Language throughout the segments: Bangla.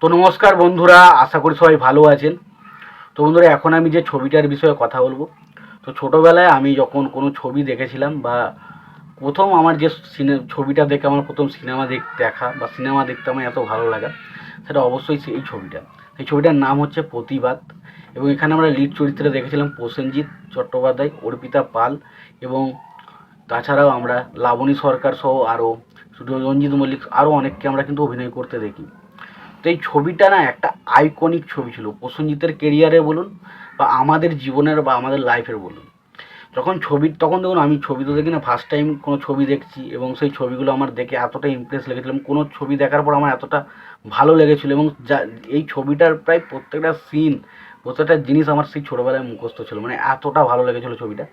তো নমস্কার বন্ধুরা, আশা করি সবাই ভালো আছেন। তো বন্ধুরা, এখন আমি যে ছবিটার বিষয়ে কথা বলবো, তো ছোটোবেলায় আমি যখন কোনো ছবি দেখেছিলাম বা প্রথম আমার যে ছবিটা দেখে আমার প্রথম সিনেমা দেখা বা সিনেমা দেখতে আমার এত ভালো লাগা, সেটা অবশ্যই সেই ছবিটা। সেই ছবিটার নাম হচ্ছে প্রতিবাদ। এবং এখানে আমরা লিড চরিত্রে দেখেছিলাম প্রসেনজিৎ চট্টোপাধ্যায়, অর্পিতা পাল এবং তাছাড়াও আমরা লাবণী সরকার সহ আরও রঞ্জিত মল্লিক আরও অনেককে আমরা কিন্তু অভিনয় করতে দেখি। তো এই ছবিটা না একটা আইকনিক ছবি ছিল প্রসেনজিতের কেরিয়ারে বলুন বা আমাদের জীবনের বা আমাদের লাইফের বলুন। তখন দেখুন, আমি ছবি তো দেখি না, ফার্স্ট টাইম কোনো ছবি দেখছি এবং সেই ছবিগুলো আমার দেখে এতটা ইমপ্রেস লেগেছিলাম, কোনো ছবি দেখার পর আমার এতটা ভালো লেগেছিলো এবং এই ছবিটার প্রায় প্রত্যেকটা সিন, প্রত্যেকটা জিনিস আমার সেই ছোটোবেলায় মুখস্থ ছিল, মানে এতটা ভালো লেগেছিলো ছবিটা।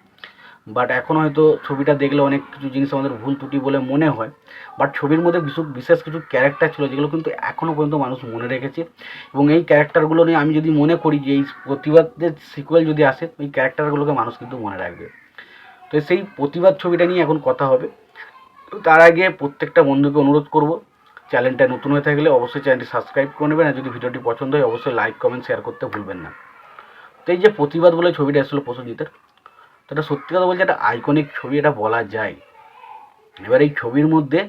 বাট এখন হয়তো ছবিটা দেখলে অনেক কিছু জিনিস আমাদের ভুল ত্রুটি বলে মনে হয়। বাট ছবির মধ্যে বিশেষ কিছু ক্যারেক্টার ছিল যেগুলো কিন্তু এখনও পর্যন্ত মানুষ মনে রেখেছে। এবং এই ক্যারেক্টারগুলো নিয়ে আমি যদি মনে করি যে এই প্রতিবাদের সিকুয়েল যদি আসে, এই ক্যারেক্টারগুলোকে মানুষ কিন্তু মনে রাখবে। তো সেই প্রতিবাদ ছবিটা নিয়ে এখন কথা হবে। তো তার আগে প্রত্যেকটা বন্ধুকে অনুরোধ করব, চ্যানেলটা নতুন হয়ে থাকলে অবশ্যই চ্যানেলটি সাবস্ক্রাইব করে নেবেন, আর যদি ভিডিওটি পছন্দ হয় অবশ্যই লাইক কমেন্ট শেয়ার করতে ভুলবেন না। তো এই যে প্রতিবাদ বলে ছবিটা এসেছিলো প্রসেনজিতের, তো এটা সত্যি কথা বলছে একটা আইকনিক ছবি, এটা বলা যায়। এবার এই ছবির মধ্যে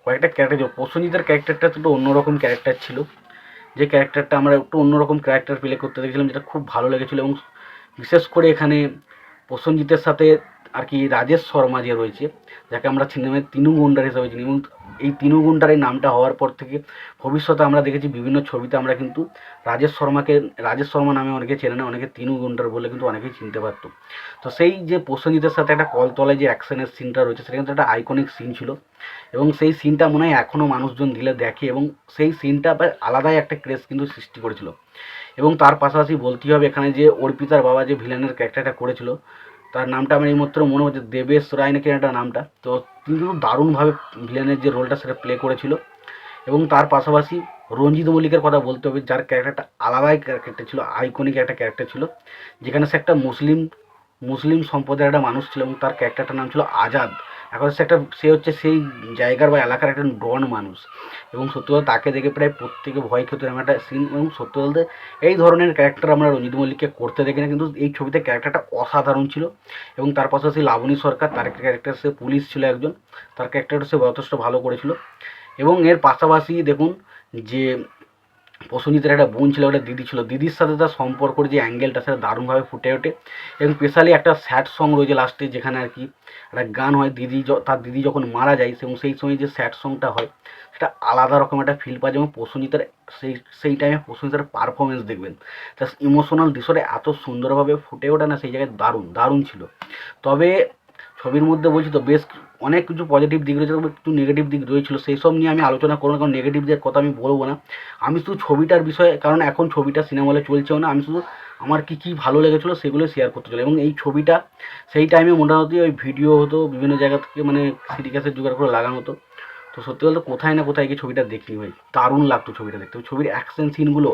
কয়েকটা ক্যারেক্টার ছিল। প্রসেনজিতের ক্যারেক্টারটা একটু অন্যরকম ক্যারেক্টার ছিল, যে ক্যারেক্টারটা আমরা একটু অন্যরকম ক্যারেক্টার প্লে করতে দেখছিলাম, যেটা খুব ভালো লেগেছিলো। এবং বিশেষ করে এখানে প্রসেনজিতের সাথে আর কি রাজেশ শর্মা যে রয়েছে, যাকে আমরা সিনেমায় তিনু গুন্ডার হিসেবে চিনি, এবং এই তিনু গুন্ডার এই নামটা হওয়ার পর থেকে ভবিষ্যতে আমরা দেখেছি বিভিন্ন ছবিতে আমরা কিন্তু রাজেশ শর্মা নামে অনেকে চেনে না, অনেকে তিনু গুন্ডার বলে কিন্তু অনেকেই চিনতে পারতো। তো সেই যে প্রসেনজিতের সাথে একটা কলতলায় যে অ্যাকশনের সিনটা রয়েছে, সেটা কিন্তু একটা আইকনিক সিন ছিল। এবং সেই সিনটা মনে হয় এখনও মানুষজন দিলে দেখে, এবং সেই সিনটা আলাদাই একটা ক্রেজ কিন্তু সৃষ্টি করেছিল। এবং তার পাশাপাশি বলতেই হবে এখানে যে অর্পিতার বাবা যে ভিলেনের ক্যারেক্টারটা করেছিল, তার নামটা আমার এইমাত্র মনে হচ্ছে, দেবেশ রায় নাকি একটা নামটা। তো তিনি কিন্তু দারুণভাবে ভিলেনের যে রোলটা সেটা প্লে করেছিল। এবং তার পাশাপাশি রঞ্জিত মল্লিকের কথা বলতে হবে, যার ক্যারেক্টারটা আলাদাই ক্যারেক্টার ছিল, আইকনিক একটা ক্যারেক্টার ছিল, যেখানে সে একটা মুসলিম মুসলিম সম্প্রদায়ের একটা মানুষ ছিল এবং তার ক্যারেক্টারটার নাম ছিল আজাদ। এখন সে হচ্ছে সেই জায়গার বা এলাকার একটা ডন মানুষ। এবং সত্যি বলতে তাকে দেখে প্রায় প্রত্যেকে ভয় খেত, এমন একটা সিন। এবং সত্যি বলতে এই ধরনের ক্যারেক্টার আমরা রঞ্জিত মল্লিককে করতে দেখি না, কিন্তু এই ছবিতে ক্যারেক্টারটা অসাধারণ ছিল। এবং তার পাশাপাশি লাবণী সরকার, তার ক্যারেক্টার, সে পুলিশ ছিল একজন, তার ক্যারেক্টারটা সে যথেষ্ট ভালো করেছিল। এবং এর পাশাপাশি দেখুন যে প্রসেনজিতের একটা বোন ছিল, একটা দিদি ছিল, দিদির সাথে তার সম্পর্কের যে অ্যাঙ্গেলটা সেটা দারুণভাবে ফুটে ওঠে। এবং স্পেশালি একটা স্যাড সং রয়েছে লাস্টে, যেখানে আর কি একটা গান হয়, তার দিদি যখন মারা যায়, এবং সেই সময় যে স্যাড সংটা হয়, সেটা আলাদা রকম একটা ফিল পাওয়া যায়। এবং প্রসেনজিতের সেই টাইমে প্রসেনজিতের পারফরমেন্স দেখবেন, তার ইমোশনাল দৃশ্যটা এত সুন্দরভাবে ফুটে ওঠে না, সেই জায়গায় দারুণ দারুণ ছিল। তবে ছবির মধ্যে বলছি তো বেশ অনেক কিছু পজিটিভ দিক রয়েছে, তবে একটু নেগেটিভ দিক রয়েছিল, সেই সব নিয়ে আমি আলোচনা করবো না, কারণ নেগেটিভ দিকের কথা আমি বলবো না। আমি শুধু ছবিটার বিষয়ে, কারণ এখন ছবিটা সিনেমা হলে চলছেও না, আমি শুধু আমার কী কী ভালো লেগেছিলো সেগুলো শেয়ার করতে চাই। এবং এই ছবিটা সেই টাইমে মোটামুটি ওই ভিডিও হতো বিভিন্ন জায়গা থেকে, মানে সিডি ক্যাসেট জোগাড় করে লাগানো হতো। তো সত্যি বলতে কোথায় না কোথায় গিয়ে ছবিটা দেখিনি ভাই, দারুণ লাগতো ছবিটা দেখতে। ছবির অ্যাকশন সিনগুলো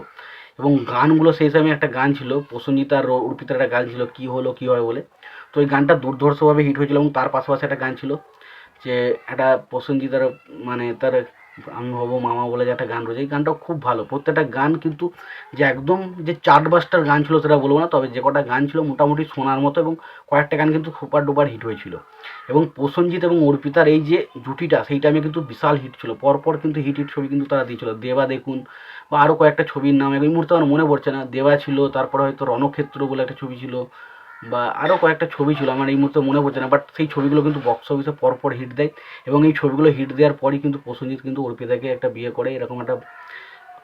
এবং গানগুলো, সেই সময় একটা গান ছিল প্রসেনজিৎ আর অর্পিতার একটা গান ছিল, কী হলো কী হয় বলে। তো ওই গানটা দুর্ধর্ষভাবে হিট হয়েছিল। এবং তার পাশাপাশি একটা গান ছিল যে একটা প্রসেনজিৎ আর মানে তার আমি হব মামা বলে যে একটা গান রয়েছে, এই গানটাও খুব ভালো। প্রত্যেকটা গান কিন্তু যে একদম যে চার্টবাস্টার গান ছিল সেটা বলবো না, তবে যে কটা গান ছিল মোটামুটি শোনার মতো, এবং কয়েকটা গান কিন্তু সুপার ডুপার হিট হয়েছিল। এবং প্রসেনজিৎ এবং অর্পিতার এই যে জুটিটা সেই টাইমে কিন্তু বিশাল হিট ছিল, পরপর কিন্তু হিট হিট ছবি কিন্তু তারা দিয়েছিল। দেবা দেখুন, বা আরও কয়েকটা ছবির নাম এই মুহূর্তে আমার মনে পড়ছে না। দেবা ছিল, তারপরে হয়তো রণক্ষেত্র বলে একটা ছবি ছিল, বা আরও কয়েকটা ছবি ছিল, আমার এই মুহূর্তে মনে পড়ছে না। বাট সেই ছবিগুলো কিন্তু বক্স অফিসে পরপর হিট দেয়। এবং এই ছবিগুলো হিট দেওয়ার পরই কিন্তু প্রসেনজিৎ কিন্তু অর্পিতাকে একটা বিয়ে করে, এরকম একটা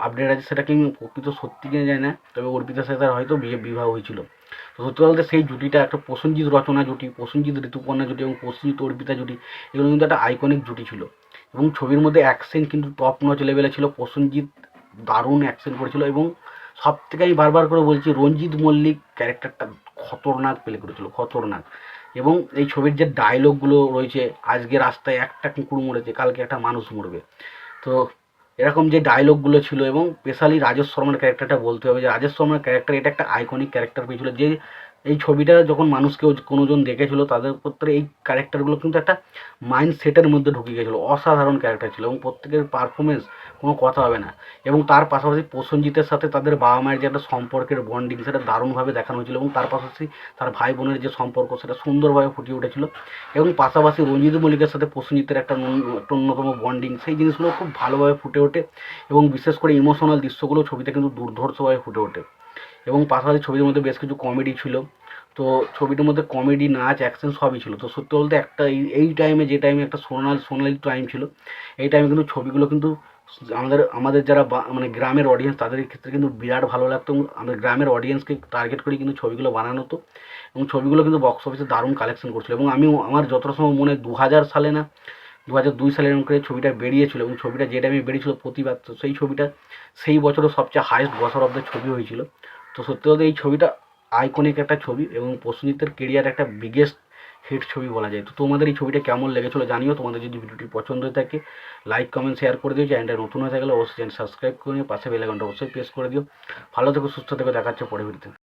আপডেট আছে। সেটা কি প্রকৃত সত্যি কিনা যায় না, তবে অর্পিতার সাথে তার হয়তো বিবাহ হয়েছিল। তো সত্যি বলতে সেই জুটিটা একটা প্রসেনজিৎ রচনা জুটি, প্রসেনজিৎ ঋতুপর্ণা জুটি এবং প্রসেনজিৎ অর্পিতা জুটি, এগুলো কিন্তু একটা আইকনিক জুটি ছিল। এবং ছবির মধ্যে অ্যাকশন কিন্তু টপ নচ লেভেলে ছিল, প্রসেনজিৎ দারুণ অ্যাকশন করেছিল। এবং সব থেকে আমি বারবার করে বলছি, রঞ্জিত মল্লিক ক্যারেক্টারটা খতরনাক প্লে করেছিল, খতরনাক। এবং এই ছবির যে ডায়লগগুলো রয়েছে, আজকে রাস্তায় একটা কুকুর মরেছে, কালকে একটা মানুষ মরবে, তো এরকম যে ডায়লগগুলো ছিল। এবং স্পেশালি রাজেশ শর্মার ক্যারেক্টারটা বলতে হবে, যে রাজেশ শর্মার ক্যারেক্টার এটা একটা আইকনিক ক্যারেক্টার পেয়েছিল, যে এই ছবিটা যখন মানুষ কেউ কোনোজন দেখেছিল তাদের ক্ষেত্রে এই ক্যারেক্টারগুলো কিন্তু একটা মাইন্ড সেটের মধ্যে ঢুকে গেছিলো। অসাধারণ ক্যারেক্টার ছিল এবং প্রত্যেকের পারফরমেন্স কোনো কথা হবে না। এবং তার পাশাপাশি প্রসেনজিতের সাথে তাদের বাবা মায়ের যে একটা সম্পর্কের বন্ডিং সেটা দারুণভাবে দেখানো হয়েছিল এবং তার পাশাপাশি তার ভাই বোনের যে সম্পর্ক সেটা সুন্দরভাবে ফুটিয়ে উঠেছিল। এবং পাশাপাশি রঞ্জিত মল্লিকের সাথে প্রসেনজিতের একটা অন্যতম বন্ডিং, সেই জিনিসগুলো খুব ভালোভাবে ফুটে ওঠে এবং বিশেষ করে ইমোশনাল দৃশ্যগুলো ছবিতে কিন্তু দুর্ধর্ষভাবে ফুটে ওঠে। এবং পাশাপাশি ছবির মধ্যে বেশ কিছু কমেডি ছিল। তো ছবিটার মধ্যে কমেডি, নাচ, অ্যাকশন সবই ছিল। তো সত্যি বলতে একটা এই টাইমে, যে টাইমে একটা সোনালি টাইম ছিল, এই টাইমে কিন্তু ছবিগুলো কিন্তু আমাদের যারা মানে গ্রামের অডিয়েন্স তাদের ক্ষেত্রে কিন্তু বিরাট ভালো লাগতো এবং আমাদের গ্রামের অডিয়েন্সকে টার্গেট করে কিন্তু ছবিগুলো বানানো হতো এবং ছবিগুলো কিন্তু বক্স অফিসে দারুণ কালেকশন করছিল। এবং আমার যতটা সময় মনে হয় 2000 সালে না 2002 সালে এরকম করে ছবিটা বেরিয়েছিল এবং ছবিটা যে টাইমে বেরিয়েছিল প্রতিবাদ, তো সেই ছবিটা সেই বছরও সবচেয়ে হাইয়েস্ট বছর অফ দ্য ছবি হয়েছিল। তো সত্যি বলতে এই ছবিটা আইকনিক একটা ছবি এবং প্রসেনজিতের কেরিয়ার একটা বিগেস্ট হিট ছবি বলা যায়। তো তোমাদের এই ছবিটা কেমন লেগেছিলো জানিও। তোমাদের যদি ভিডিওটি পছন্দ হয়ে থাকে লাইক কমেন্ট শেয়ার করে দিও। চ্যানেলটা নতুন হয়ে থাকলে অবশ্যই চ্যানেল সাবস্ক্রাইব করে নিও, পাশে বেল আইকনটা অবশ্যই প্রেস করে দিও। ভালো থেকো, সুস্থ থেকো, দেখা হচ্ছে পরে ভিডিওতে।